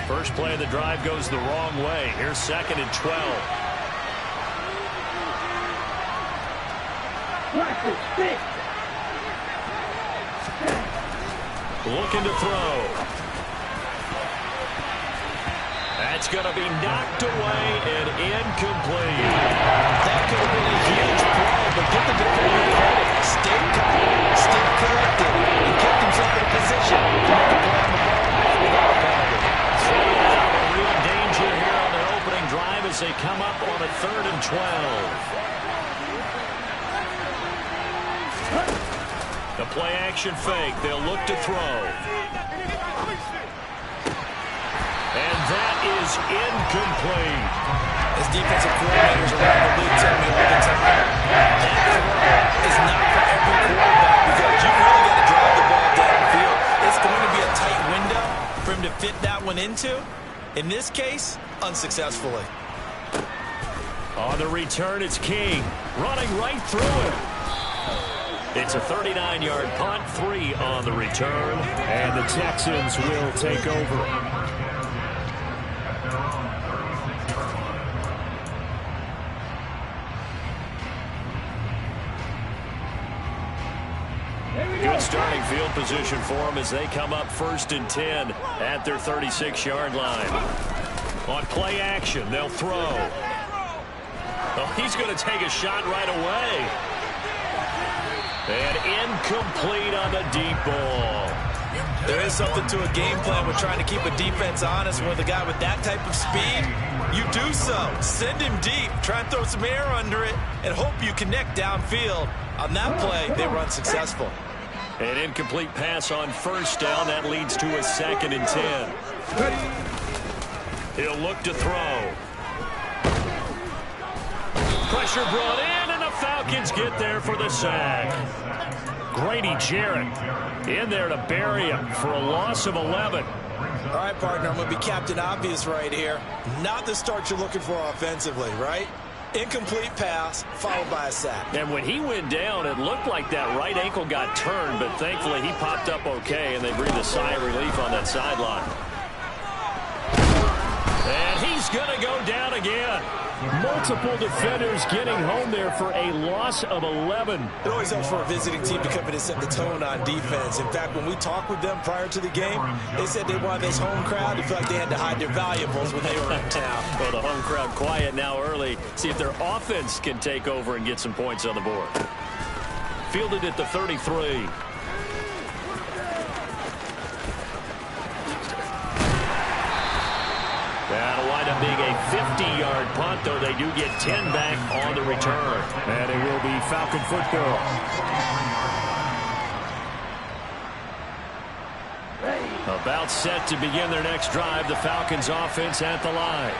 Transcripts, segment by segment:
First play of the drive goes the wrong way. Here's 2nd and 12. Looking to throw. That's going to be knocked away and incomplete. That could have been a huge play, but get the defender credit. Stayed calm, stayed collected, and kept himself in a position to make a play on the ball without a penalty. So a real danger here on their opening drive as they come up on a 3rd and 12. The play action fake. They'll look to throw. And that is incomplete. As defensive coordinators around the league tell me all the time, that throw is not for every quarterback because you really got to drive the ball downfield. It's going to be a tight window for him to fit that one into. In this case, unsuccessfully. On the return, it's King running right through it. It's a 39-yard punt, 3 on the return, and the Texans will take over. Good starting field position for them as they come up 1st and 10 at their 36-yard line. On play action, they'll throw. Oh, he's going to take a shot right away. And incomplete on the deep ball. There is something to a game plan with trying to keep a defense honest. With a guy with that type of speed, you do so. Send him deep. Try and throw some air under it and hope you connect downfield. On that play, they were unsuccessful. An incomplete pass on 1st down. That leads to a 2nd and 10. He'll look to throw. Pressure brought in, and the Falcons get there for the sack. Grady Jarrett in there to bury him for a loss of 11. All right, partner, I'm going to be Captain Obvious right here. Not the start you're looking for offensively, right? Incomplete pass, followed by a sack. And when he went down, it looked like that right ankle got turned, but thankfully he popped up okay, and they breathed a sigh of relief on that sideline. And he's going to go down again. Multiple defenders getting home there for a loss of 11. It always helps for a visiting team to come in and set the tone on defense. In fact, when we talked with them prior to the game, they said they wanted this home crowd to feel like they had to hide their valuables when they were in town. Well, the home crowd quiet now early. See if their offense can take over and get some points on the board. Fielded at the 33. That'll wind up being a 50-yard punt, though they do get 10 back on the return. And it will be Falcon football. About set to begin their next drive, the Falcons offense at the line.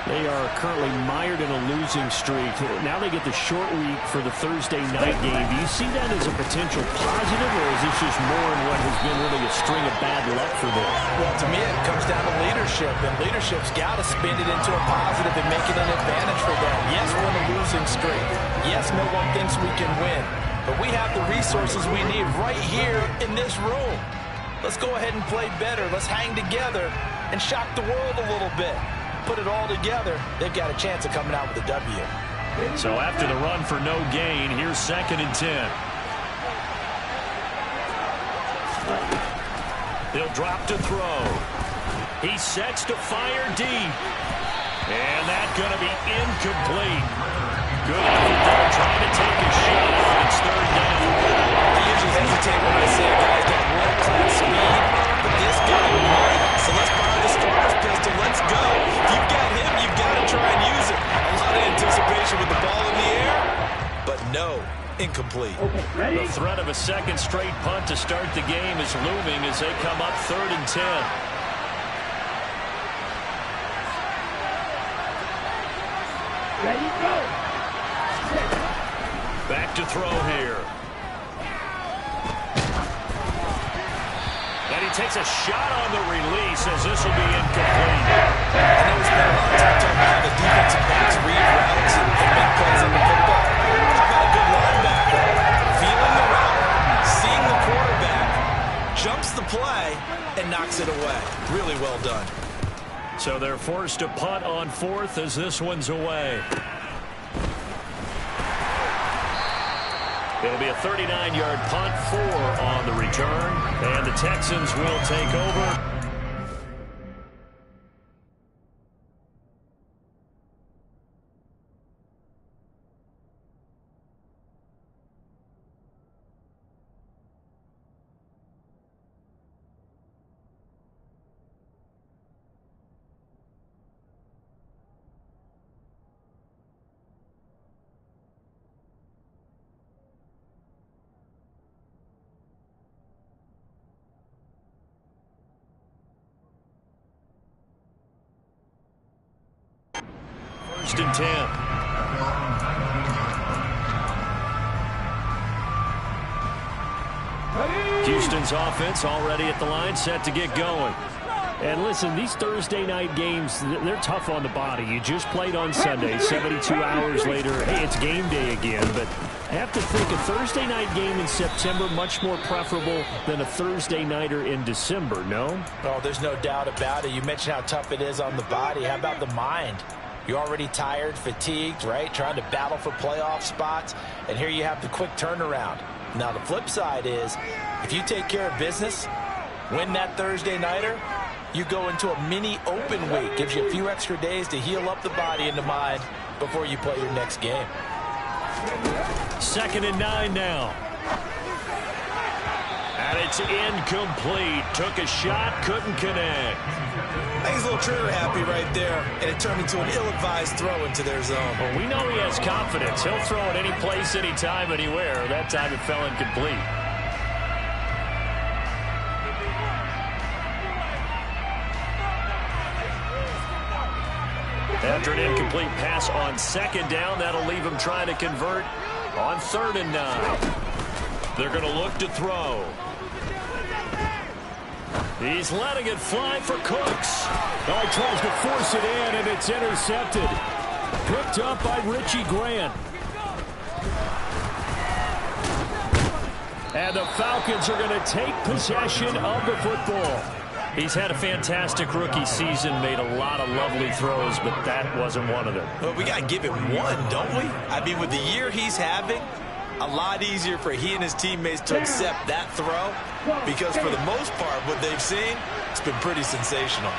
They are currently mired in a losing streak. Now they get the short week for the Thursday night game. Do you see that as a potential positive, or is this just more in what has been really a string of bad luck for them? Well, to me, it comes down to leadership, and leadership's got to spin it into a positive and make it an advantage for them. Yes, we're in a losing streak. Yes, no one thinks we can win, but we have the resources we need right here in this room. Let's go ahead and play better. Let's hang together and shock the world a little bit. Put it all together, they've got a chance of coming out with a W. So after the run for no gain, here's 2nd and 10. He'll drop to throw. He sets to fire deep. And that's going to be incomplete. Good effort there, trying to take a shot. It's 3rd down. I usually hesitate when I say a guy's got world-class speed, but this guy might. So let's fire the starter's pistol. Let's go. If you've got him, you've got to try and use it. A lot of anticipation with the ball in the air, but no, incomplete. The threat of a 2nd straight punt to start the game is looming as they come up 3rd and 10. Ready, go. Back to throw here. And he takes a shot on the release as this will be incomplete. I know we spent a lot of time talking about the defensive backs read routes and make plays on the football. How about a good linebacker? Feeling the route, seeing the quarterback, jumps the play, and knocks it away. Really well done. So they're forced to punt on 4th as this one's away. It'll be a 39-yard punt, 4 on the return, and the Texans will take over. First and 10. Houston's offense already at the line, set to get going. And listen, these Thursday night games, they're tough on the body. You just played on Sunday, 72 hours later, hey, it's game day again. But I have to think a Thursday night game in September much more preferable than a Thursday nighter in December, no? Oh, there's no doubt about it. You mentioned how tough it is on the body. How about the mind? You're already tired, fatigued, right? Trying to battle for playoff spots. And here you have the quick turnaround. Now, the flip side is, if you take care of business, win that Thursday nighter, you go into a mini open week. Gives you a few extra days to heal up the body and the mind before you play your next game. 2nd and 9 now. And it's incomplete. Took a shot, couldn't connect. I think he's a little trigger happy right there, and it turned into an ill-advised throw into their zone. Well, we know he has confidence. He'll throw it any place, anytime, anywhere. That time it fell incomplete. After an incomplete pass on 2nd down, that'll leave him trying to convert on 3rd and 9. They're going to look to throw. He's letting it fly for Cooks. Oh, he tries to force it in, and it's intercepted. Picked up by Richie Grant. And the Falcons are going to take possession of the football. He's had a fantastic rookie season, made a lot of lovely throws, but that wasn't one of them. Well, we got to give him one, don't we? I mean, with the year he's having, a lot easier for he and his teammates to accept that throw, because for the most part, what they've seen, it's been pretty sensational.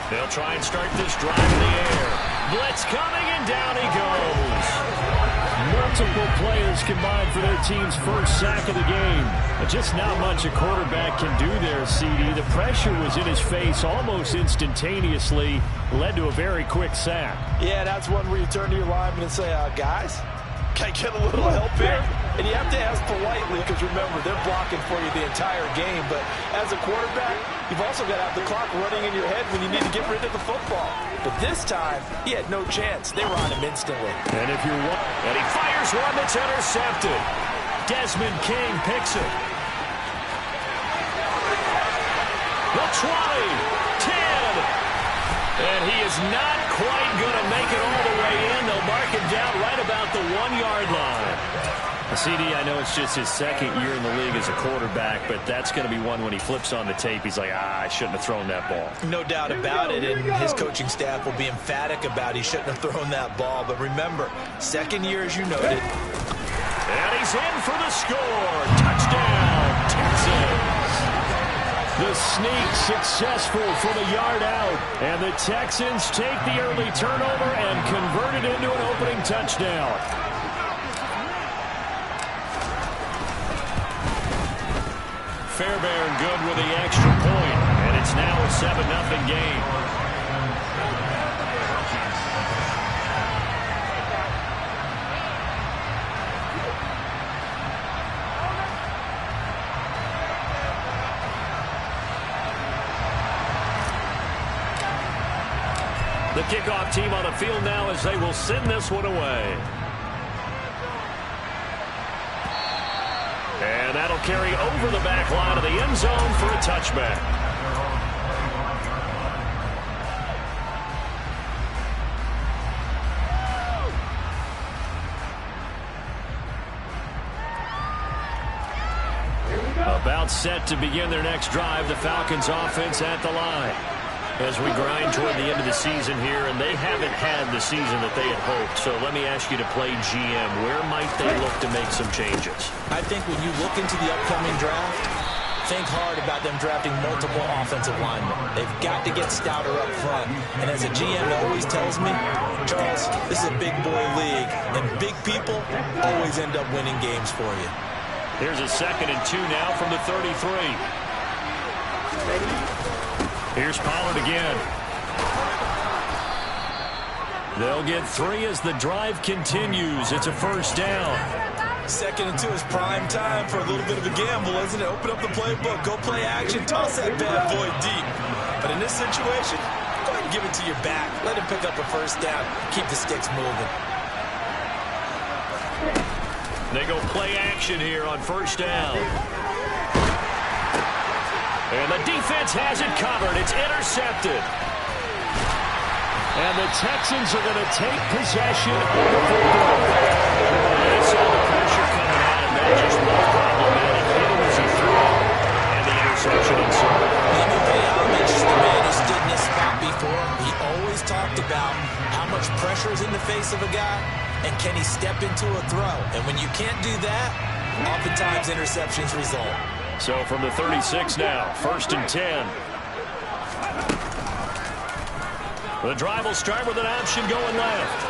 They'll try and start this drive in the air. Blitz coming, and down he goes. Multiple players combined for their team's first sack of the game. But just not much a quarterback can do there, CD. The pressure was in his face almost instantaneously, led to a very quick sack. Yeah, that's one where you turn to your lineman and say, guys, can I get a little help here? And you have to ask politely, because remember, they're blocking for you the entire game. But as a quarterback, you've also got to have the clock running in your head when you need to get rid of the football. But this time, he had no chance. They were on him instantly. And he fires one that's intercepted. Desmond King picks it. The 20, 10. And he is not quite going to make it all the way in. They'll mark him down right about the 1-yard line. CD, I know it's just his 2nd year in the league as a quarterback, but that's going to be one when he flips on the tape. He's like, I shouldn't have thrown that ball. No doubt about it, and his coaching staff will be emphatic about he shouldn't have thrown that ball. But remember, 2nd year, as you noted. And he's in for the score. Touchdown, Texans. The sneak successful from a yard out. And the Texans take the early turnover and convert it into an opening touchdown. Fairbairn good with the extra point, and it's now a 7-0 game. The kickoff team on the field now as they will send this one away. And that'll carry over the back line of the end zone for a touchback. About About set to begin their next drive. The Falcons offense at the line. As we grind toward the end of the season here, and they haven't had the season that they had hoped. So let me ask you to play GM. Where might they look to make some changes? I think when you look into the upcoming draft, think hard about them drafting multiple offensive linemen. They've got to get stouter up front. And as a GM always tells me, Charles, this is a big boy league, and big people always end up winning games for you. Here's a 2nd and 2 now from the 33. Here's Pollard again. They'll get 3 as the drive continues. It's a first down. 2nd and 2 is prime time for a little bit of a gamble, isn't it? Open up the playbook, go play action, toss that bad boy deep. But in this situation, go ahead and give it to your back. Let him pick up a first down. Keep the sticks moving. They go play action here on first down. And the defense has it covered. It's intercepted. And the Texans are going to take possession of the football. They saw the pressure coming at him. That just was problematic. Hit him as he threw it. And the interception ensued. Let me pay homage to the man who stood in this spot before. He always talked about how much pressure is in the face of a guy, and can he step into a throw. And when you can't do that, oftentimes interceptions result. So from the 36 now, 1st and 10. The drive will start with an option going left.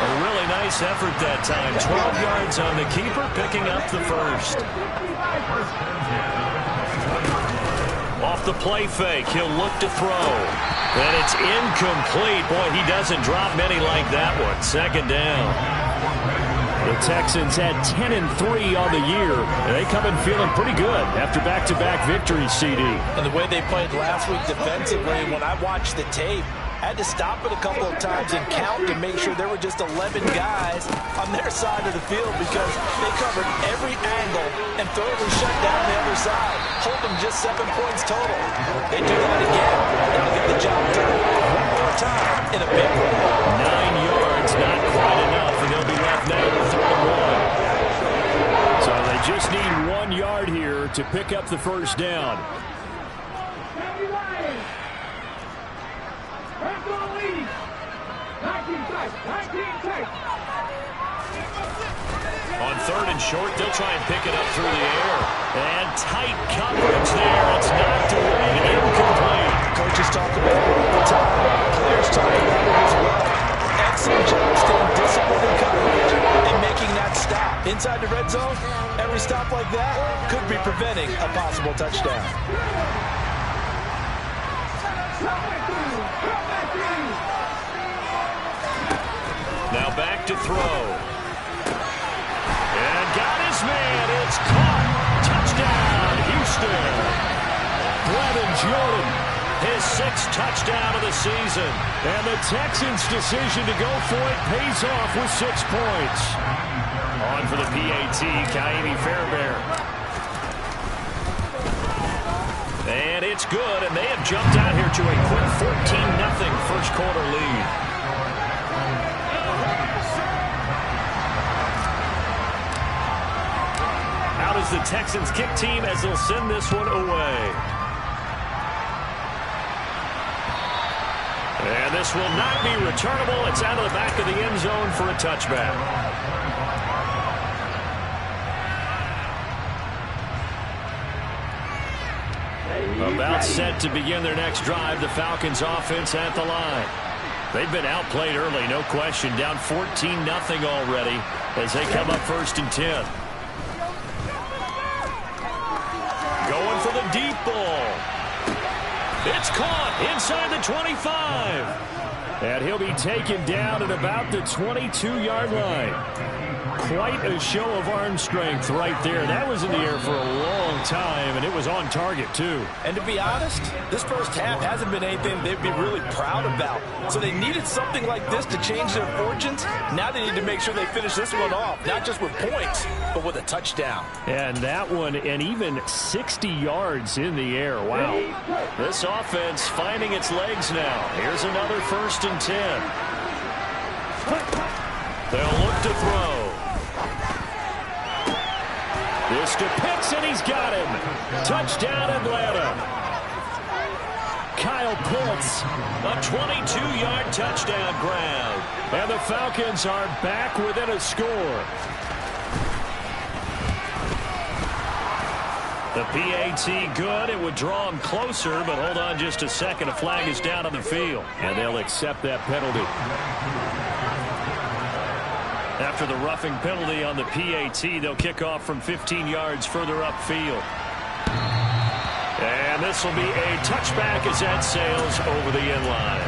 A really nice effort that time. 12 yards on the keeper, picking up the first. Off the play fake, he'll look to throw. And it's incomplete. Boy, he doesn't drop many like that one. 2nd down. The Texans had 10 and 3 on the year. And they come in feeling pretty good after back-to-back victories, CD. And the way they played last week defensively, when I watched the tape, I had to stop it a couple of times and count to make sure there were just 11 guys on their side of the field, because they covered every angle and thoroughly shut down the other side. Hold them just 7 points total. They do that again, they'll get the job done one more time in a big way. 9 yards, not quite enough, and they'll be left now with 3 and 1. So they just need 1 yard here to pick up the first down. On 3rd and short, they'll try and pick it up through the air. And tight coverage there. It's knocked away. Incomplete. Coaches talk about it all the time. Players talk about it as well. Excellent job staying disciplined in coverage and making that stop. Inside the red zone, every stop like that could be preventing a possible touchdown. Now back to throw. And got his man. It's caught. Touchdown, Houston. Brevin Jordan, his 6th touchdown of the season. And the Texans' decision to go for it pays off with 6 points. On for the PAT, Kaimi Fairbairn. And it's good, and they have jumped out here to a quick 14-0 first quarter lead. Out is the Texans kick team as they'll send this one away. And this will not be returnable. It's out of the back of the end zone for a touchback. About set to begin their next drive. The Falcons offense at the line. They've been outplayed early, no question. Down 14-0 already as they come up 1st and 10. Going for the deep ball. It's caught inside the 25. And he'll be taken down at about the 22-yard line. Quite a show of arm strength right there. That was in the air for a long time, and it was on target, too. And to be honest, this first half hasn't been anything they'd be really proud about. So they needed something like this to change their fortunes. Now they need to make sure they finish this one off, not just with points, but with a touchdown. And that one, and even 60 yards in the air. Wow. This offense finding its legs now. Here's another 1st and 10. They'll look to throw. pass to Pitts, and he's got him. Touchdown, Atlanta. Kyle Pitts, a 22-yard touchdown grab. And the Falcons are back within a score. The PAT good. It would draw him closer, but hold on just a second. A flag is down on the field, and they'll accept that penalty. After the roughing penalty on the PAT, they'll kick off from 15 yards further upfield. And this will be a touchback as that sails over the end line.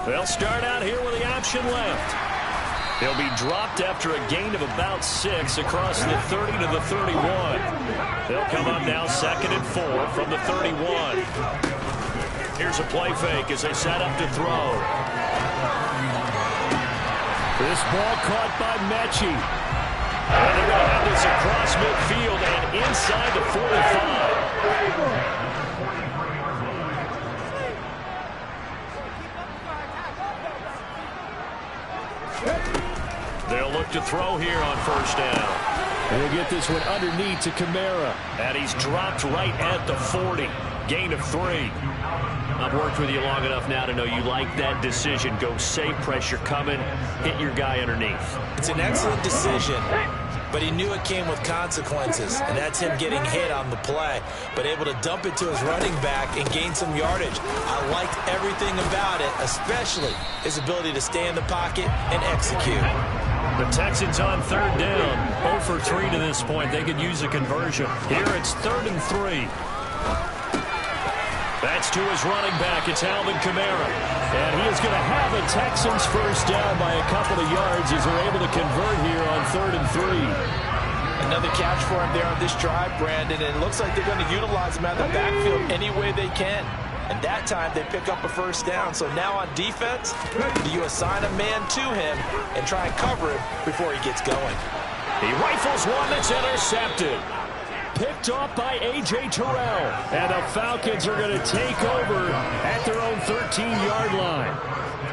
They'll start out here with the option left. They'll be dropped after a gain of about 6 across the 30 to the 31. They'll come up now 2nd and 4 from the 31. Here's a play fake as they set up to throw. This ball caught by Mechie. And they're going to have this across midfield and inside the 45. They'll look to throw here on first down. And we'll get this one underneath to Kamara. And he's dropped right at the 40. Gain of 3. I've worked with you long enough now to know you like that decision. Go safe, pressure coming, hit your guy underneath. It's an excellent decision, but he knew it came with consequences, and that's him getting hit on the play, but able to dump it to his running back and gain some yardage. I liked everything about it, especially his ability to stay in the pocket and execute. The Texans on 3rd down, 0 for 3 to this point. They could use a conversion. Here it's 3rd and 3. That's to his running back. It's Alvin Kamara. And he is going to have the Texans first down by a couple of yards as they're able to convert here on 3rd and 3. Another catch for him there on this drive, Brandon. And it looks like they're going to utilize him out of the backfield any way they can. And that time they pick up a first down. So now on defense, do you assign a man to him and try and cover him before he gets going? He rifles one that's intercepted. Picked off by A.J. Terrell. And the Falcons are going to take over at their own 13-yard line.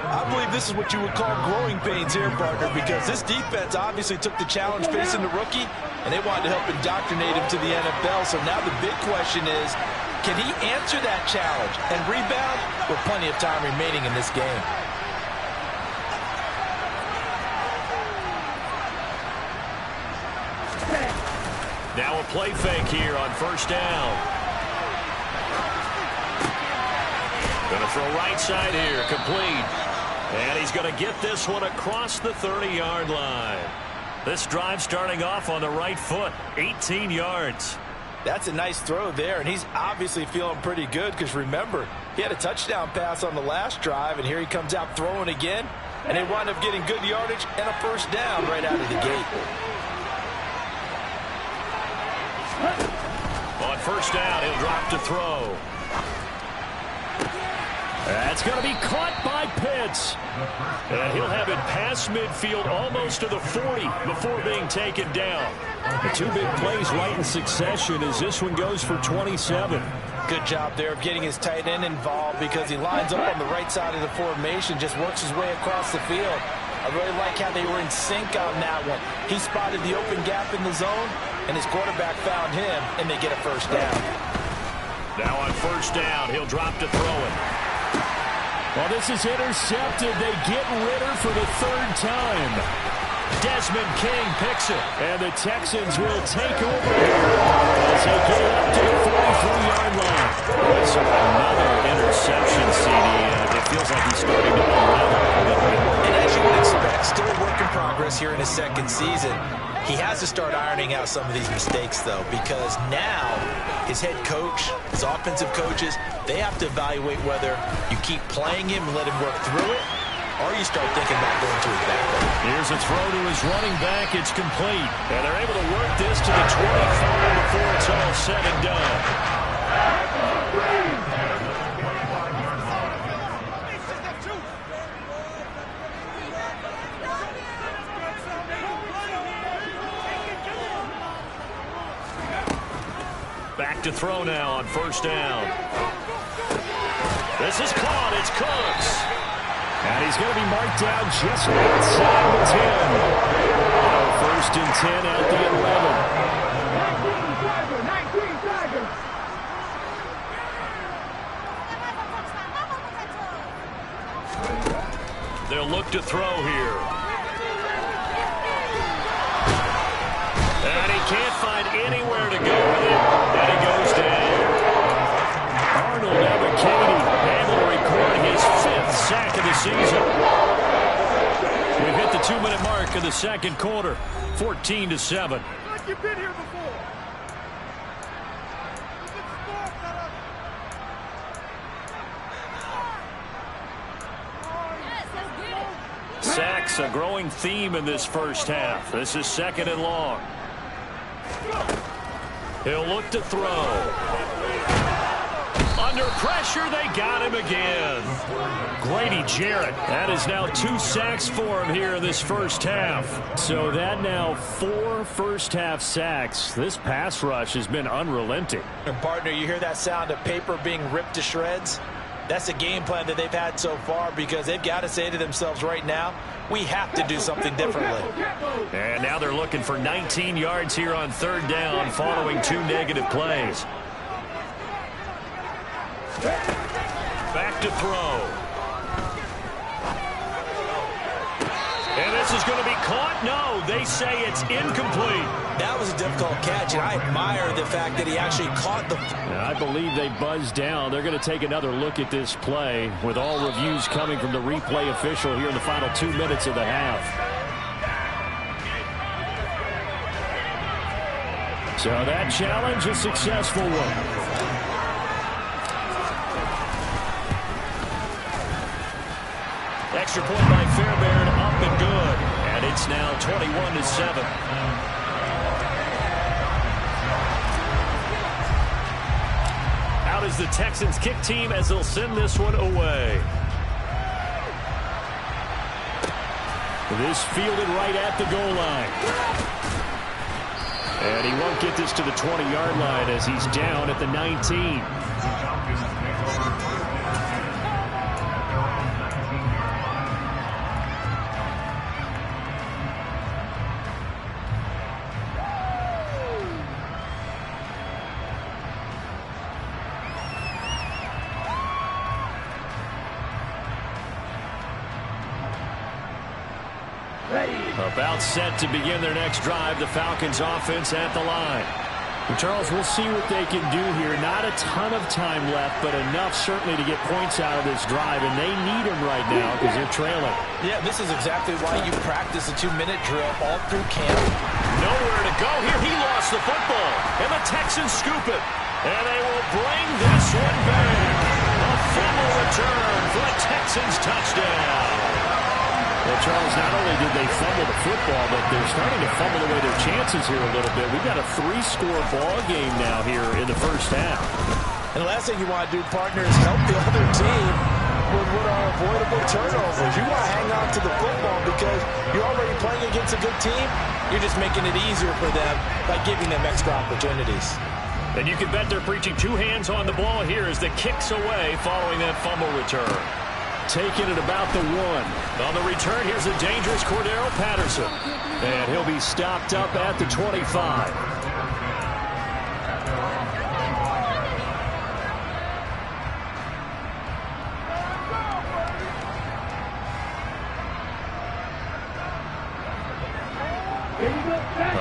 I believe this is what you would call growing pains here, partner, because this defense obviously took the challenge facing the rookie, and they wanted to help indoctrinate him to the NFL. So now the big question is, can he answer that challenge and rebound with plenty of time remaining in this game? Now a play fake here on first down. Going to throw right side here, complete. And he's going to get this one across the 30-yard line. This drive starting off on the right foot, 18 yards. That's a nice throw there, and he's obviously feeling pretty good because, remember, he had a touchdown pass on the last drive, and here he comes out throwing again, and they wind up getting good yardage and a first down right out of the gate. On first down, he'll drop to throw. That's going to be caught by Pitts. And he'll have it past midfield almost to the 40 before being taken down. The two big plays right in succession as this one goes for 27. Good job there of getting his tight end involved because he lines up on the right side of the formation, just works his way across the field. I really like how they were in sync on that one. He spotted the open gap in the zone, and his quarterback found him, and they get a first down. Now on first down, he'll drop to throw it. Well, this is intercepted. They get Ritter for the 3rd time. Desmond King picks it, and the Texans will take over here as they get it up to the 43-yard line. So another interception, CD. It feels like he's starting to unravel a little bit. And as you would expect, still a work in progress here in his 2nd season. He has to start ironing out some of these mistakes, though, because now his head coach, his offensive coaches, they have to evaluate whether you keep playing him and let him work through it, or you start thinking about going to his backup. Here's a throw to his running back. It's complete. And they're able to work this to the 25 before it's all said and done. Back to to throw now on first down. This is caught. It's Cooks. And he's going to be marked down just outside the 10. First and 10 at the 11. They'll look to throw here. And he can't find anywhere to go with it. And he goes down. Arnold Ebiketie able to record his 5th sack of the season. We've hit the 2-minute mark of the second quarter. 14-7. Like you've been here before. Sacks, a growing theme in this first half. This is 2nd and long. He'll look to throw. Under pressure, they got him again. Grady Jarrett, that is now 2 sacks for him here in this first half. So that now 4 first-half sacks. This pass rush has been unrelenting. And partner, you hear that sound of paper being ripped to shreds? That's the game plan that they've had so far, because they've got to say to themselves right now, we have to do something differently. And now they're looking for 19 yards here on 3rd down following 2 negative plays. Back to throw. And this is going to be caught. No, they say it's incomplete. That was a difficult catch, and I admire the fact that he actually caught the... I believe they buzzed down. They're going to take another look at this play, with all reviews coming from the replay official here in the final 2 minutes of the half. So that challenge, a successful one. Extra point by Fairbairn, up and good. And it's now 21-7. Out is the Texans kick team as they'll send this one away. This fielded right at the goal line. And he won't get this to the 20-yard line as he's down at the 19. About set to begin their next drive. The Falcons offense at the line. And Charles, we'll see what they can do here. Not a ton of time left, but enough certainly to get points out of this drive, and they need them right now because they're trailing. Yeah, this is exactly why you practice a 2-minute drill all through camp. Nowhere to go here. He lost the football, and the Texans scoop it. And they will bring this one back. A fumble return for a Texans touchdown. Well, Charles, not only did they fumble the football, but they're starting to fumble away their chances here a little bit. We've got a 3-score ball game now here in the first half. And the last thing you want to do, partner, is help the other team with what are avoidable turnovers. You want to hang on to the football because you're already playing against a good team. You're just making it easier for them by giving them extra opportunities. And you can bet they're preaching 2 hands on the ball here as the kick's away following that fumble return. Taking it about the 1. On the return, here's a dangerous Cordero Patterson. And he'll be stopped up at the 25.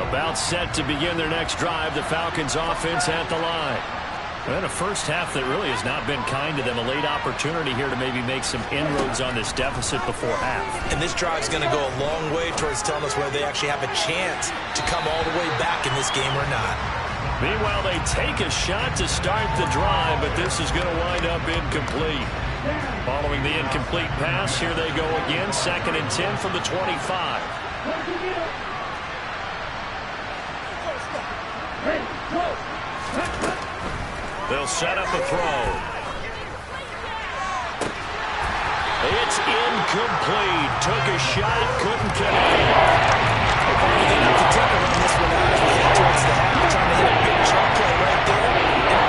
About set to begin their next drive. The Falcons offense at the line. And a first half that really has not been kind to them. A late opportunity here to maybe make some inroads on this deficit before half. And this drive's going to go a long way towards telling us whether they actually have a chance to come all the way back in this game or not. Meanwhile, they take a shot to start the drive, but this is going to wind up incomplete. Following the incomplete pass, here they go again. 2nd and 10 from the 25. They'll set up a throw. It's incomplete. Took a shot, couldn't connect. They're going to have to take it on this one out as we head towards the half. They're trying to hit a big chunk play right there. And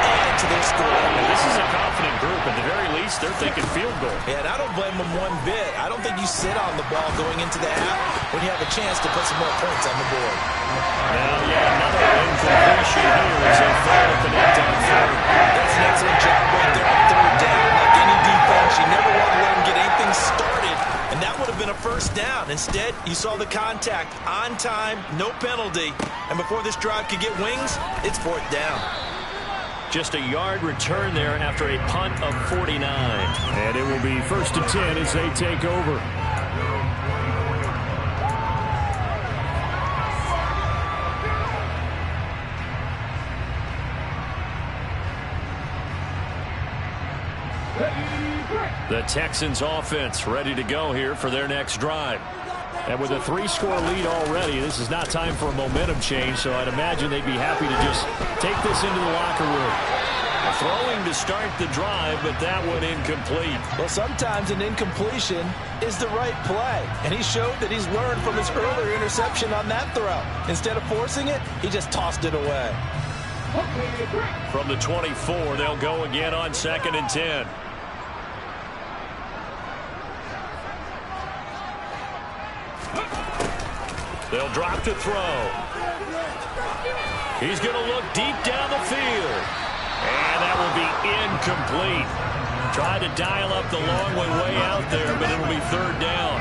least they're thinking field goal. Yeah, and I don't blame them one bit. I don't think you sit on the ball going into the half when you have a chance to put some more points on the board. Now, another incompletion here as they fall at the net down third. That's an excellent job right there on third down. Like any defense, you never want to let them get anything started, and that would have been a first down. Instead, you saw the contact on time, no penalty, and before this drive could get wings, it's fourth down. Just a yard return there after a punt of 49. And it will be 1st and 10 as they take over. The Texans offense ready to go here for their next drive. And with a 3-score lead already, this is not time for a momentum change, so I'd imagine they'd be happy to just take this into the locker room. Throwing to start the drive, but that one incomplete. Well, sometimes an incompletion is the right play, and he showed that he's learned from his earlier interception on that throw. Instead of forcing it, he just tossed it away. From the 24, they'll go again on 2nd and 10. They'll drop to throw. He's going to look deep down the field. And that will be incomplete. Tried to dial up the long way out there, but it'll be 3rd down.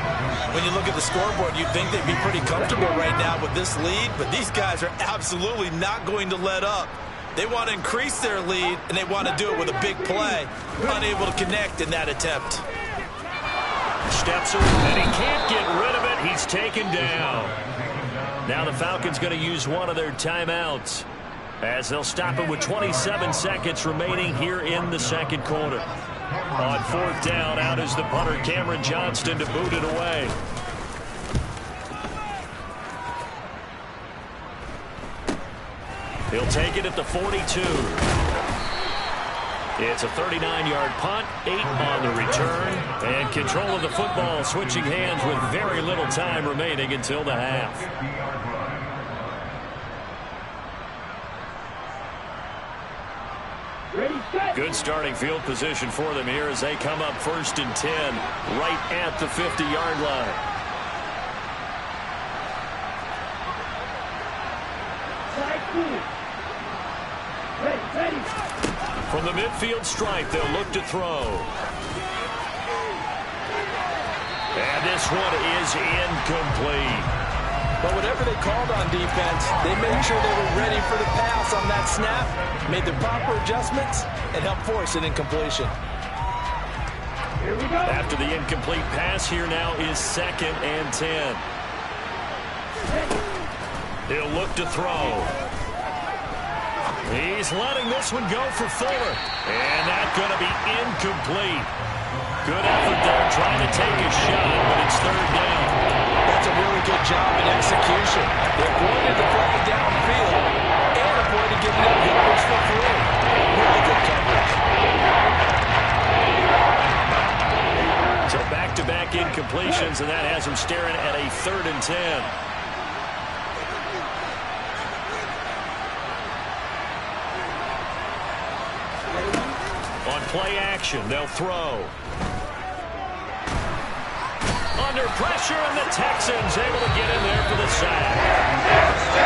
When you look at the scoreboard, you'd think they'd be pretty comfortable right now with this lead, but these guys are absolutely not going to let up. They want to increase their lead, and they want to do it with a big play. Unable to connect in that attempt. Steps away, and he can't get rid of it. He's taken down. Now the Falcons going to use one of their timeouts as they'll stop it with 27 seconds remaining here in the 2nd quarter. On 4th down, out is the punter, Cameron Johnston, to boot it away. He'll take it at the 42. It's a 39-yard punt, 8 on the return, and control of the football switching hands with very little time remaining until the half. Good starting field position for them here as they come up 1st and 10 right at the 50-yard line. Ready. From the midfield stripe, they'll look to throw. And this one is incomplete. But whatever they called on defense, they made sure they were ready for the pass on that snap, made the proper adjustments, and helped force an incompletion. Here we go. After the incomplete pass, here now is 2nd and 10. He'll look to throw. He's letting this one go for Fuller. And that's going to be incomplete. Good effort there, trying to take a shot, but it's 3rd down. That's a really good job in execution. They avoided the play downfield and avoided giving up yardage for free. Really good coverage. So back-to-back incompletions, and that has him staring at a 3rd and 10. On play action, they'll throw. Under pressure, and the Texans able to get in there for the sack.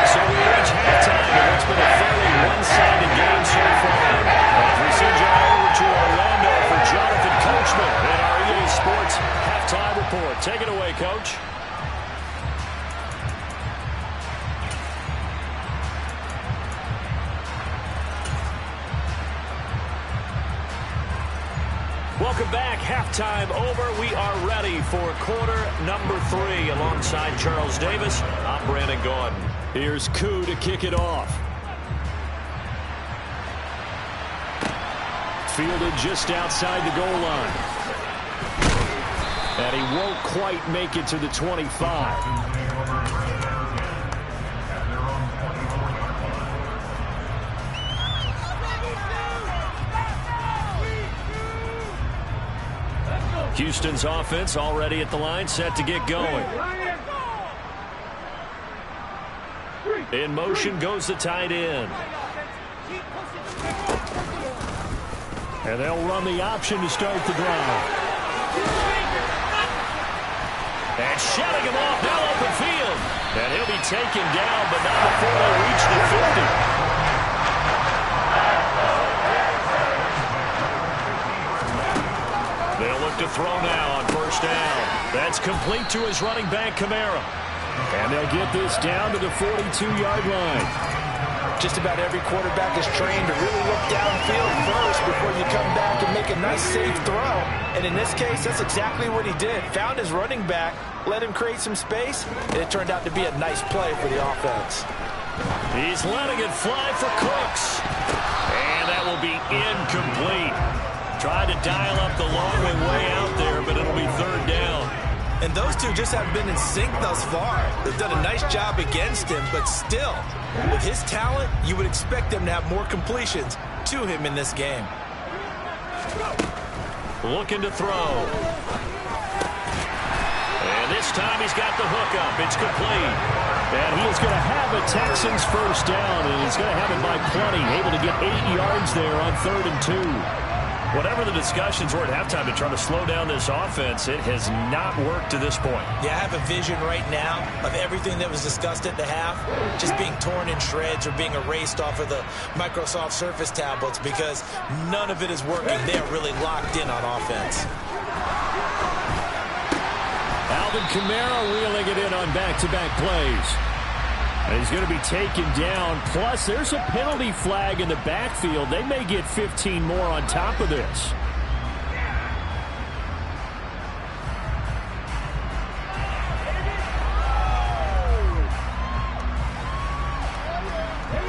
So we reach halftime, and it's been a fairly one-sided game so far. As we send you over to Orlando for Jonathan Coachman in our EA Sports halftime report. Take it away, Coach. Welcome back. Halftime over. We are ready for quarter number 3 alongside Charles Davis. I'm Brandon Gordon. Here's Koo to kick it off. Fielded just outside the goal line. And he won't quite make it to the 25. Houston's offense already at the line, set to get going. In motion goes the tight end. And they'll run the option to start the drive. And shutting him off now open field. And he'll be taken down, but not before they reach the 50. They'll look to throw now on first down. That's complete to his running back, Kamara. And they'll get this down to the 42-yard line. Just about every quarterback is trained to really look downfield first before you come back and make a nice, safe throw. And in this case, that's exactly what he did. Found his running back, let him create some space, and it turned out to be a nice play for the offense. He's letting it fly for Cooks. And that will be incomplete. Tried to dial up the long way out there, but it'll be third down. And those two just haven't been in sync thus far. They've done a nice job against him, but still, with his talent, you would expect them to have more completions to him in this game. Looking to throw. And this time he's got the hook up. It's complete. And he is going to have a Texans first down, and he's going to have it by plenty. Able to get 8 yards there on 3rd and 2. Whatever the discussions were at halftime to try to slow down this offense, it has not worked to this point. Yeah, I have a vision right now of everything that was discussed at the half just being torn in shreds or being erased off of the Microsoft Surface tablets because none of it is working. They're really locked in on offense. Alvin Kamara reeling it in on back-to-back plays. And he's going to be taken down. Plus, there's a penalty flag in the backfield. They may get 15 more on top of this.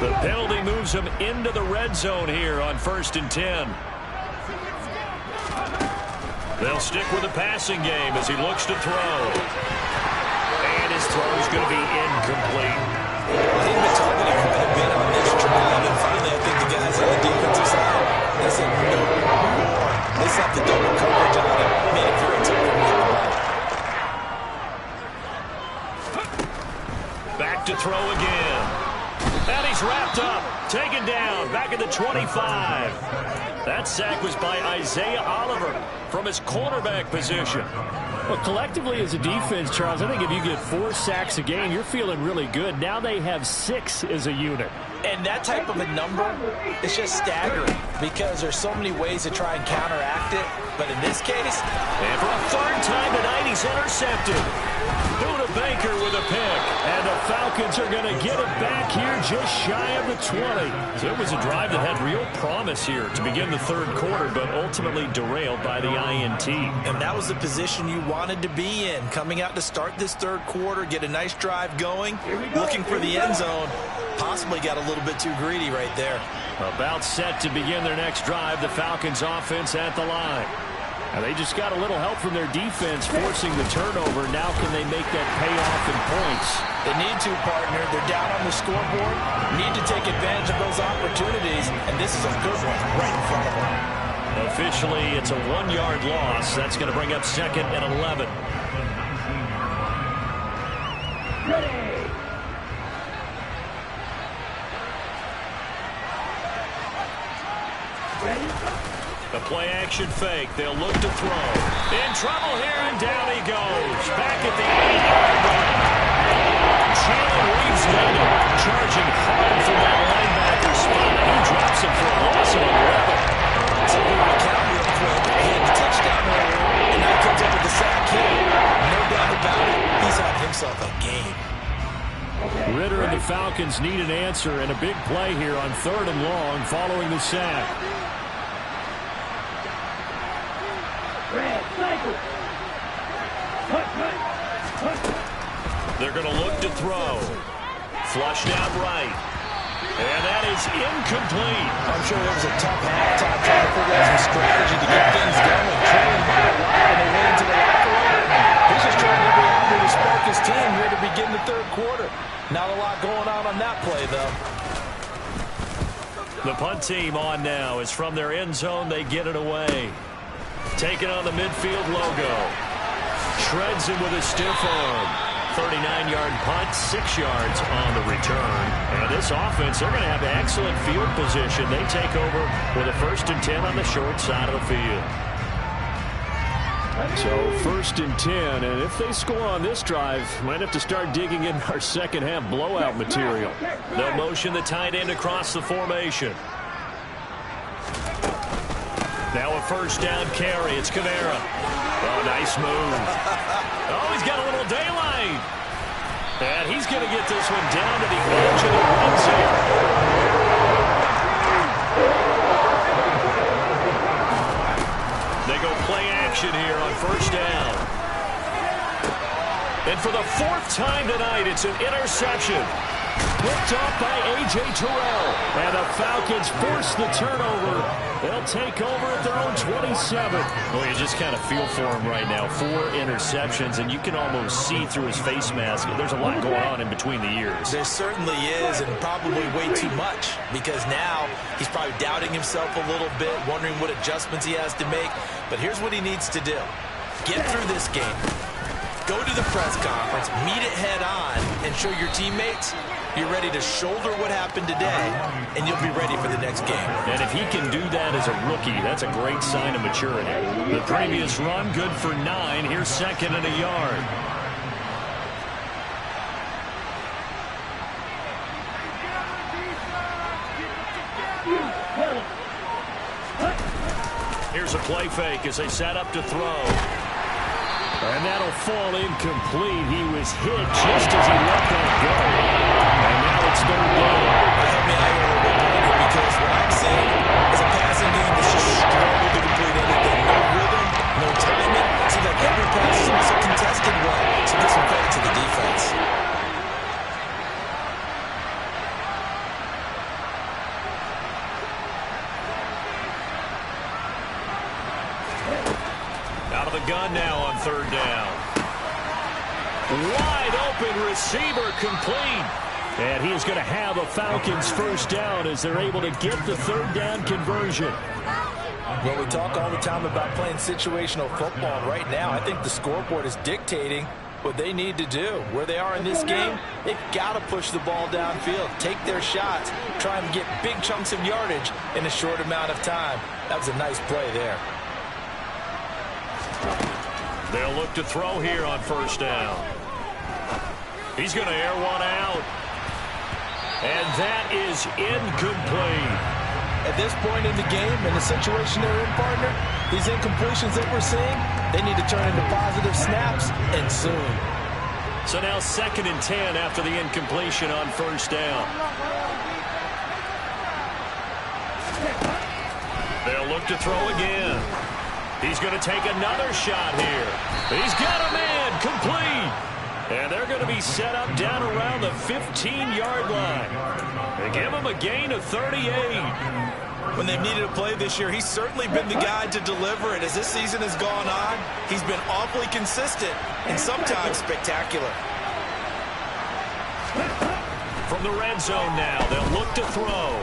The penalty moves him into the red zone here on 1st and 10. They'll stick with the passing game as he looks to throw. And his throw is going to be incomplete. They've been targeting quite a bit on this drive, and finally I think the guys on the defensive side, they said no more. They slapped the double coverage on him, made it very tough for him. Back to throw again. And he's wrapped up, taken down, back at the 25. That sack was by Isaiah Oliver from his cornerback position. Well, collectively as a defense, Charles, I think if you get 4 sacks a game, you're feeling really good. Now they have 6 as a unit. And that type of a number is just staggering because there's so many ways to try and counteract it. But in this case, and for a 3rd time tonight, he's intercepted. Buda Baker with a pick. And the Falcons are going to get it back here just shy of the 20. So it was a drive that had real promise here to begin the 3rd quarter, but ultimately derailed by the INT. And that was the position you wanted to be in, coming out to start this 3rd quarter, get a nice drive going, looking for the end zone. Possibly got a little bit too greedy right there. About set to begin their next drive, the Falcons offense at the line. And they just got a little help from their defense forcing the turnover. Now can they make that pay off in points? They need to, partner. They're down on the scoreboard. Need to take advantage of those opportunities, and this is a good one right in front of them. Officially, it's a 1-yard loss. That's going to bring up 2nd and 11. Ready. The play-action fake. They'll look to throw. In trouble here, and down he goes. Back at the 8-yard line. Jalen Reeves got him, charging hard from that linebacker spot. He drops him for a loss of 11. So we want to count real quick. He had the touchdown earlier, and now comes up with the sack here. No doubt about it. He's had himself a game. Ritter and the Falcons need an answer, and a big play here on 3rd and long following the sack. They're going to look to throw. Flushed out right. And that is incomplete. I'm sure there was a tough halftime trying to figure out some strategy to get things going. Trailing by a lot when they went into the locker room. He's just trying every avenue to spark his team here to begin the 3rd quarter. Not a lot going on that play, though. The punt team on now is from their end zone. They get it away. Taking on the midfield logo. Shreds him with a stiff arm. 39-yard punt, 6 yards on the return. And this offense, they're going to have excellent field position. They take over with a 1st and 10 on the short side of the field. So 1st and 10, and if they score on this drive, might have to start digging in our second half blowout material. They'll motion the tight end across the formation. Now a 1st down carry. It's Kamara. Oh, nice move. Oh, he's got a little daylight. And he's going to get this one down to the edge of the red zone. They go play action here on 1st down. And for the 4th time tonight, it's an interception. Picked off by A.J. Terrell. And the Falcons force the turnover. They'll take over at their own 27. Well, you just kind of feel for him right now. 4 interceptions, and you can almost see through his face mask. There's a lot going on in between the ears. There certainly is, and probably way too much, because now he's probably doubting himself a little bit, wondering what adjustments he has to make. But here's what he needs to do. Get through this game. Go to the press conference, meet it head on, and show your teammates you're ready to shoulder what happened today, and you'll be ready for the next game. And if he can do that as a rookie, that's a great sign of maturity. The previous run, good for 9. Here's 2nd and a yard. Here's a play fake as they set up to throw. And that'll fall incomplete. He was hit just as he let that go. And now it's 3rd down. Help me out here a little bit, Brandon, because what I'm seeing is a passing game that's just struggled to complete anything. No rhythm, no timing. Seems like every pass is also contested well. So give some credit to the defense. Out of the gun now on 3rd down. Wide open receiver, complete. And he's going to have a Falcons 1st down as they're able to get the 3rd down conversion. Well, we talk all the time about playing situational football. Right now, I think the scoreboard is dictating what they need to do. Where they are in this game, they've got to push the ball downfield, take their shots, try and get big chunks of yardage in a short amount of time. That was a nice play there. They'll look to throw here on 1st down. He's going to air one out. And that is incomplete. At this point in the game, in the situation they're in, partner, these incompletions that we're seeing, they need to turn into positive snaps, and soon. So now 2nd and 10 after the incompletion on 1st down. They'll look to throw again. He's going to take another shot here. He's got a man, complete. And they're going to be set up down around the 15-yard line. They give him a gain of 38. When they've needed a play this year, he's certainly been the guy to deliver it. As this season has gone on, he's been awfully consistent and sometimes spectacular. From the red zone now, they'll look to throw.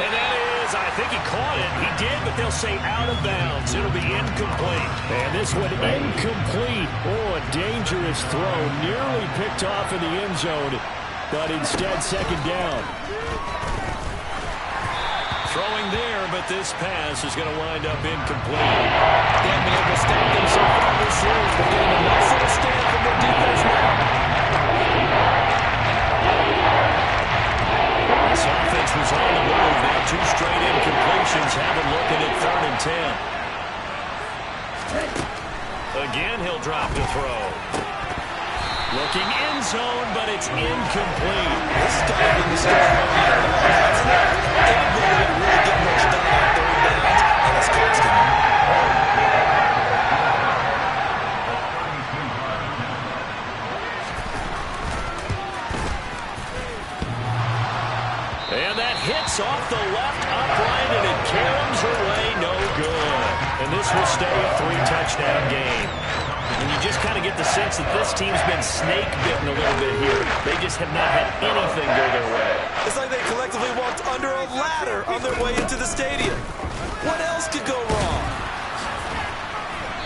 And that is, I think he caught it. He did, but they'll say out of bounds. It'll be incomplete. And this one incomplete. Oh, a dangerous throw. Nearly picked off in the end zone, but instead 2nd down. Throwing there, but this pass is going to wind up incomplete. They haven't been able to stop them so far this series, but getting a nice little stand from their defense now. This offense was on the move. Now 2 straight incompletions have him looking at 3rd and 10. Again, he'll drop to throw. Looking end zone, but it's incomplete. This is kind of been the story of the year. That's not inability to really get much done on 3rd downs, and it's costing them. And that hits off the left upright, and it caroms away, no good. And this will stay a 3-touchdown game. And you just kind of get the sense that this team's been snake-bitten a little bit here. They just have not had anything go their way. It's like they collectively walked under a ladder on their way into the stadium. What else could go wrong?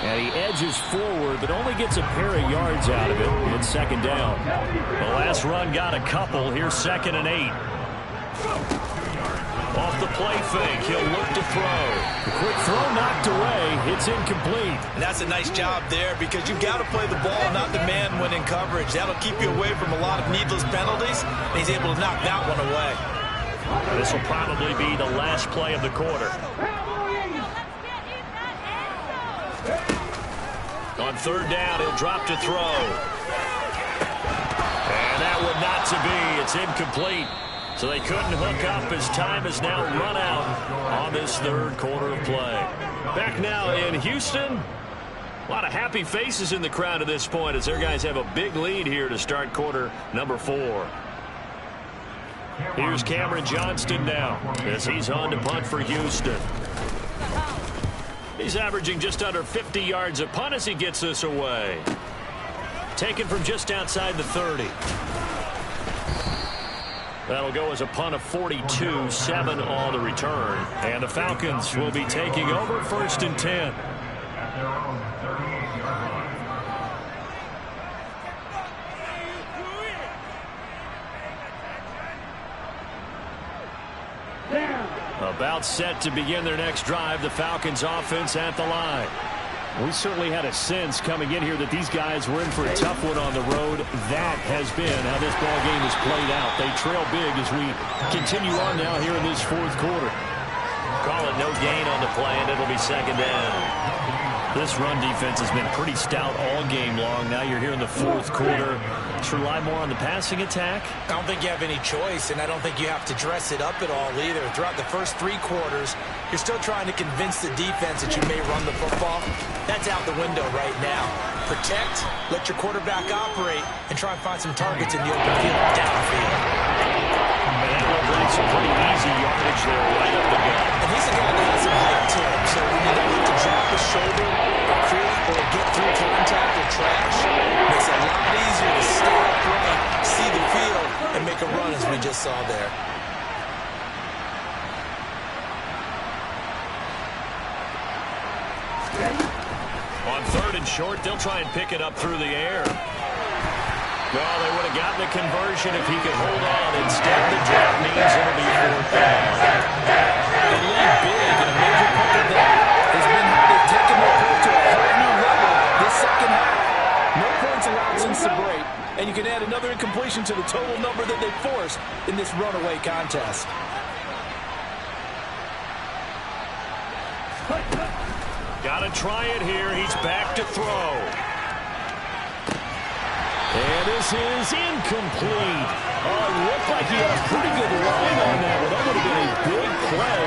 And And he edges forward, but only gets a pair of yards out of it. It's second down. The last run got a couple. Here's 2nd and 8. Off the play fake, he'll look to throw. The quick throw knocked away. It's incomplete. And that's a nice job there because you've got to play the ball, not the man when in coverage. That'll keep you away from a lot of needless penalties. And he's able to knock that one away. This will probably be the last play of the quarter. On 3rd down, he'll drop to throw. And that one not to be. It's incomplete. So they couldn't hook up as time has now run out on this 3rd quarter of play. Back now in Houston. A lot of happy faces in the crowd at this point as their guys have a big lead here to start quarter number 4. Here's Cameron Johnston now as he's on to punt for Houston. He's averaging just under 50 yards a punt as he gets this away. Taken from just outside the 30. That'll go as a punt of 42, 7 on the return. And the Falcons will be taking over 1st and 10. About set to begin their next drive, the Falcons offense at the line. We certainly had a sense coming in here that these guys were in for a tough one on the road. That has been how this ball game has played out. They trail big as we continue on now here in this 4th quarter. Call it no gain on the play, and it'll be 2nd down. This run defense has been pretty stout all game long. Now you're here in the 4th quarter. Let's rely more on the passing attack. I don't think you have any choice, and I don't think you have to dress it up at all either. Throughout the first 3 quarters, you're still trying to convince the defense that you may run the football. That's out the window right now. Protect, let your quarterback operate, and try and find some targets in the open field downfield. And that will bring some pretty easy yardage there right up the gut. And he's a guy that has some height to him, so when you don't have to drop his shoulder or create or get through contact or trash, it makes it a lot easier to stay upright, see the field, and make a run as we just saw there. On 3rd and short, they'll try and pick it up through the air. Well, they would have gotten the conversion if he could hold on. Instead, the drop means it'll be 4th down. They lead big, and a major part of that has been how they've taken their play to a whole new level this 2nd half. No points allowed since the break, and you can add another incompletion to the total number that they forced in this runaway contest. Got to try it here. He's back to throw. And this is incomplete. Oh, it looked like he had a pretty good line on that one. That would have been a big play,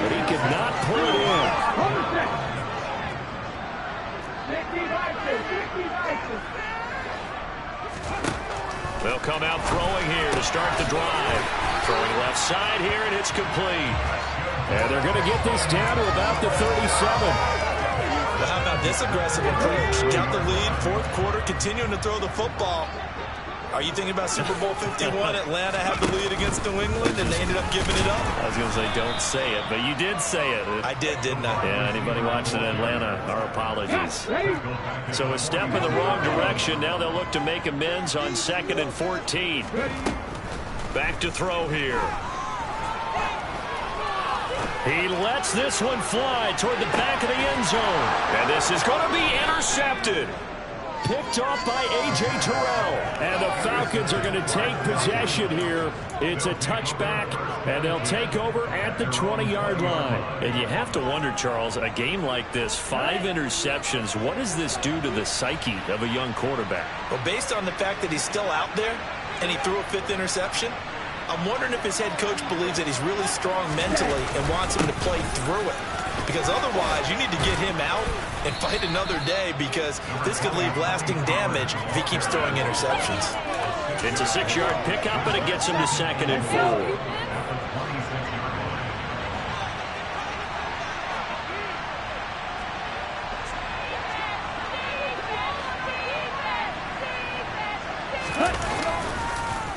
but he could not pull it in. They'll come out throwing here to start the drive. Throwing left side here, and it's complete. And they're going to get this down to about the 37. Well, how about this aggressive approach? Got the lead, 4th quarter, continuing to throw the football. Are you thinking about Super Bowl 51? Atlanta had the lead against New England, and they ended up giving it up? I was going to say, don't say it, but you did say it. I did, didn't I? Yeah, anybody watching Atlanta, our apologies. So a step in the wrong direction. Now they'll look to make amends on 2nd and 14. Back to throw here. He lets this one fly toward the back of the end zone. And this is going to be intercepted. Picked off by A.J. Terrell. And the Falcons are going to take possession here. It's a touchback, and they'll take over at the 20-yard line. And you have to wonder, Charles, a game like this, 5 interceptions, what does this do to the psyche of a young quarterback? Well, based on the fact that he's still out there and he threw a 5th interception, I'm wondering if his head coach believes that he's really strong mentally and wants him to play through it. Because otherwise, you need to get him out and fight another day because this could leave lasting damage if he keeps throwing interceptions. It's a 6-yard pickup, and it gets him to 2nd and 4.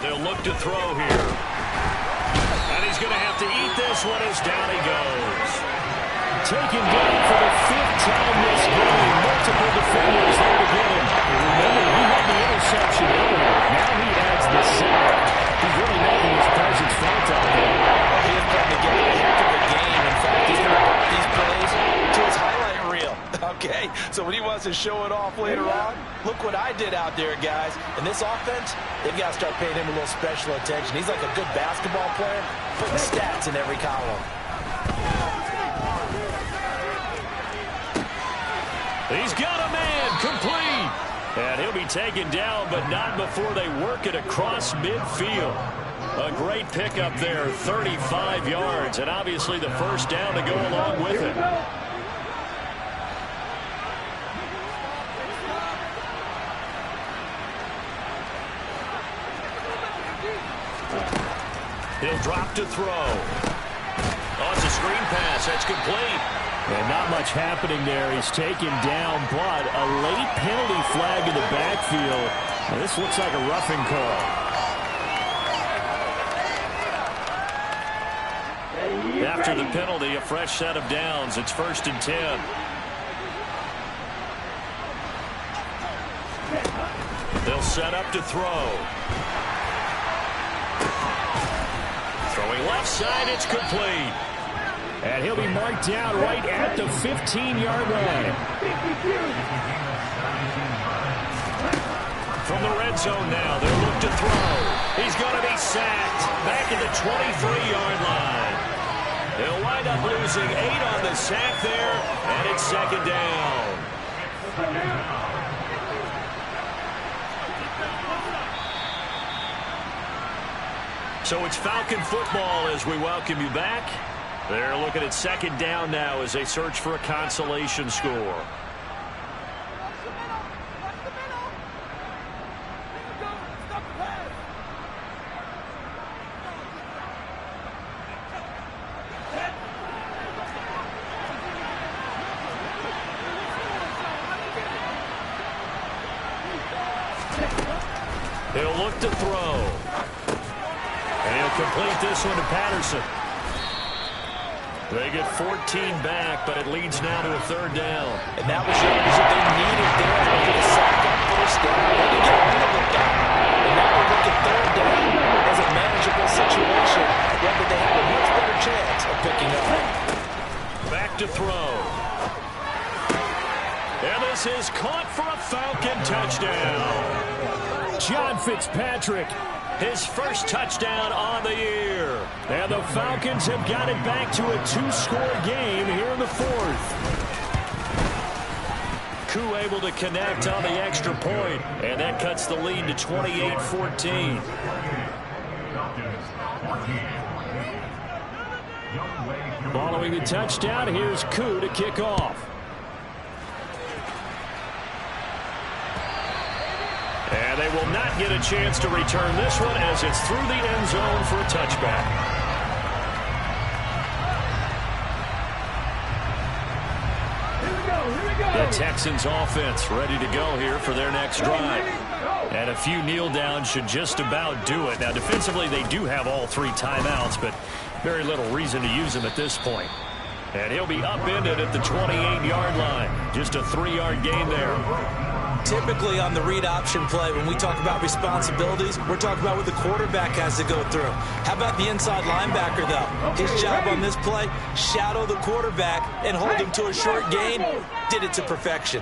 They'll look to throw here. And he's going to have to eat this one as down he goes. Taken down for the 5th time this game. Okay, so when he wants to show it off later on, look what I did out there, guys. In this offense, they've got to start paying him a little special attention. He's like a good basketball player, putting stats in every column. He's got a man, complete. And he'll be taken down, but not before they work it across midfield. A great pickup there, 35 yards, and obviously the first down to go along with it. He'll drop to throw. Oh, it's a screen pass. That's complete. And not much happening there. He's taken down, but a late penalty flag in the backfield. Now, this looks like a roughing call. After the penalty, a fresh set of downs. It's 1st and 10. They'll set up to throw. Throwing left side, it's complete. And he'll be marked down right at the 15-yard line. From the red zone now, they'll look to throw. He's going to be sacked back at the 23-yard line. They'll wind up losing 8 on the sack there, and it's 2nd down. So it's Falcon football as we welcome you back. They're looking at 2nd down now as they search for a consolation score. He'll look to throw. And he'll complete this one to Patterson. They get 14 back, but it leads now to a 3rd down. And that was what they needed there to get a sack on 1st down. They didn't get rid of it, though. And now we're looking 3rd down as a manageable situation. One that they have a much better chance of picking up. Back to throw. And this is caught for a Falcon touchdown. John Fitzpatrick, his first touchdown on the year. And the Falcons have got it back to a 2-score game here in the 4th. Koo able to connect on the extra point, and that cuts the lead to 28-14. Following the touchdown, here's Koo to kick off. And they will not get a chance to return this one as it's through the end zone for a touchback. The Texans offense ready to go here for their next drive. And a few kneel downs should just about do it. Now defensively they do have all 3 timeouts, but very little reason to use them at this point. And he'll be upended at the 28-yard line. Just a 3-yard gain there. Typically on the read option play, when we talk about responsibilities, we're talking about what the quarterback has to go through. How about the inside linebacker, though? His job on this play, shadow the quarterback and hold him to a short gain. Did it to perfection.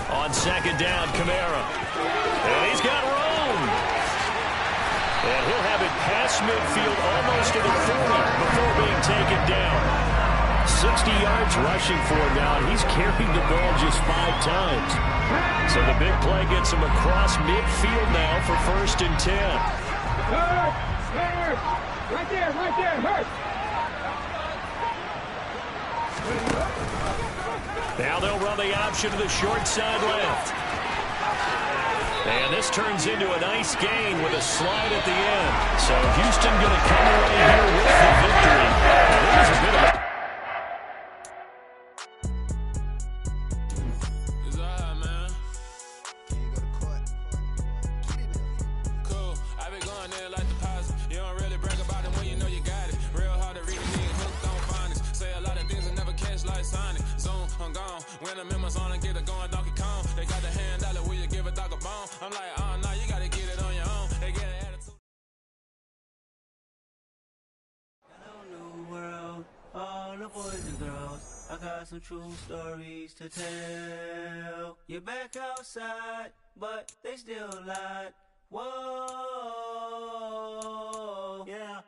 On 2nd down, Kamara. And he's got room. And he'll have it past midfield almost to the 40 before being taken down. 60 yards rushing for him now, and he's carried the ball just 5 times. So the big play gets him across midfield now for 1st and 10. Right there, hurt. Now they'll run the option to the short side left. And this turns into a nice gain with a slide at the end. So Houston going to come away here with the victory. Now, there's a bit of a when the members on and get it going Donkey Kong. They got the hand dollar, will you give a dog a bone? I'm like, oh, no, you got to get it on your own. They get it. got some true stories to tell. You're back outside, but they still lied. Whoa, yeah.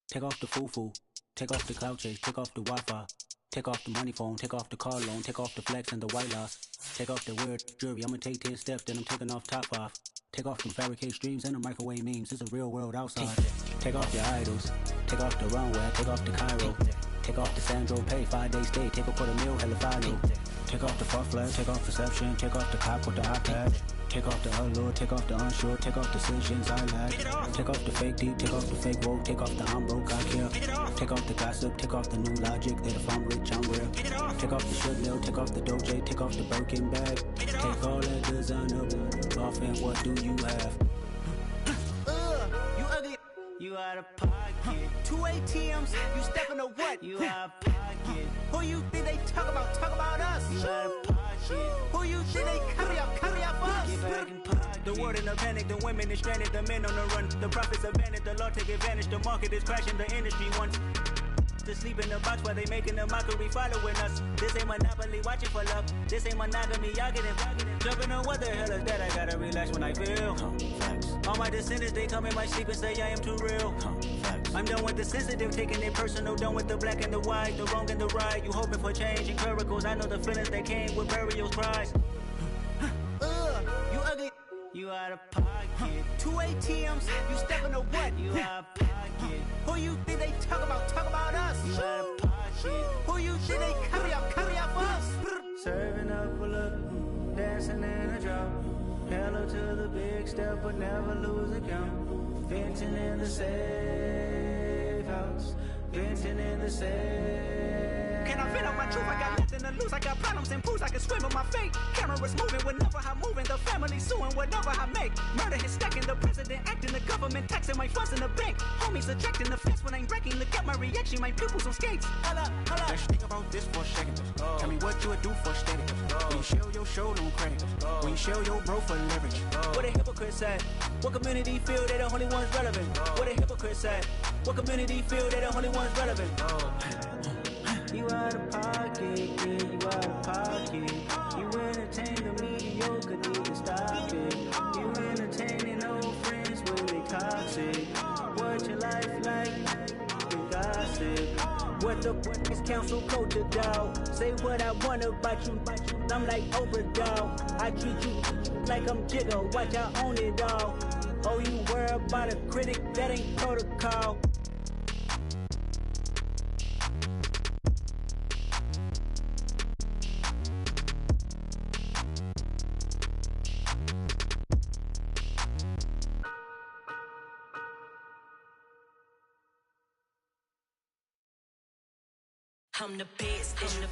Take off the foo-foo, take off the cloud chase, take off the Wi-Fi. Take off the money phone, take off the car loan, take off the flex and the white loss. Take off the weird jewelry, I'ma take 10 steps, then I'm taking off top 5. Take off them fabricated streams and the microwave memes, it's a real world outside. Take off your idols, take off the runway, take off the Cairo. Take off the Sandro pay, 5-day stay, take a $250,000, hella final. Take off the far flag, take off perception, take off the cop with the iPad. Take off the allure, take off the unsure, take off decisions I lack. Take off the fake deep, take off the fake woke, take off the I'm broke, I care. Take off the gossip, take off the new logic that if I'm rich, I'm real. Take off the shit mill, take off the Doge, take off the Birkin bag. Take all that designer off and what do you have? You ugly. You out of pocket. 2 ATMs, you stepping to what? You out of pocket. Who you think they talk about? Talk about us. You out of pocket. Who you think they carry up for us? Get back in pocket. The world in a panic, the women is stranded, the men on the run. The profits abandoned, the law take advantage. The market is crashing, the industry wants to sleep in the box while they making a mockery following us. This ain't monopoly, watching for love. This ain't monogamy, y'all getting jumping on what the hell is that? I gotta relax when I feel. All my descendants, they come in my sleep and say I am too real. I'm done with the sensitive, taking it personal. Done with the black and the white, the wrong and the right. You hoping for change and miracles. I know the feelings that came with burial cries. You ugly. You out of pocket. 2 ATMs, you stepping to what? You out of pocket. Who you think they talk about? Talk about us. You out of pocket. Who you think they carry up for us? Serving up a look, dancing in a drop. Hello to the big step, but never lose a count. Venting in the safe house. Venting in the safe. Can I vent out my truth? I got nothing to lose. I got problems and pools. I can swim with my fate. Cameras moving whenever I'm moving. The family suing whatever I make. Murder is stacking. The president acting. The government taxing my funds in the bank. Homies ejecting the fence when I'm wrecking. Look at my reaction. My pupils on skates. Holla, holla. Let's think about this for a second. Tell me what you would do for steady. When you show your show, don't credit. When you show your bro for leverage. What a hypocrite said. What community feel they the only ones relevant? What a hypocrite said. What community feel they the only ones relevant? You out of pocket, yeah, you out of pocket. You entertain the mediocre, need to stop it. You entertaining old friends, well they toxic. What your life like? You gossip. What the is council code to dog? Say what I want about you. I'm like overdog. I treat you like I'm Jigga. Watch I own it all. Oh, you worry about a critic? That ain't protocol. I'm the best in the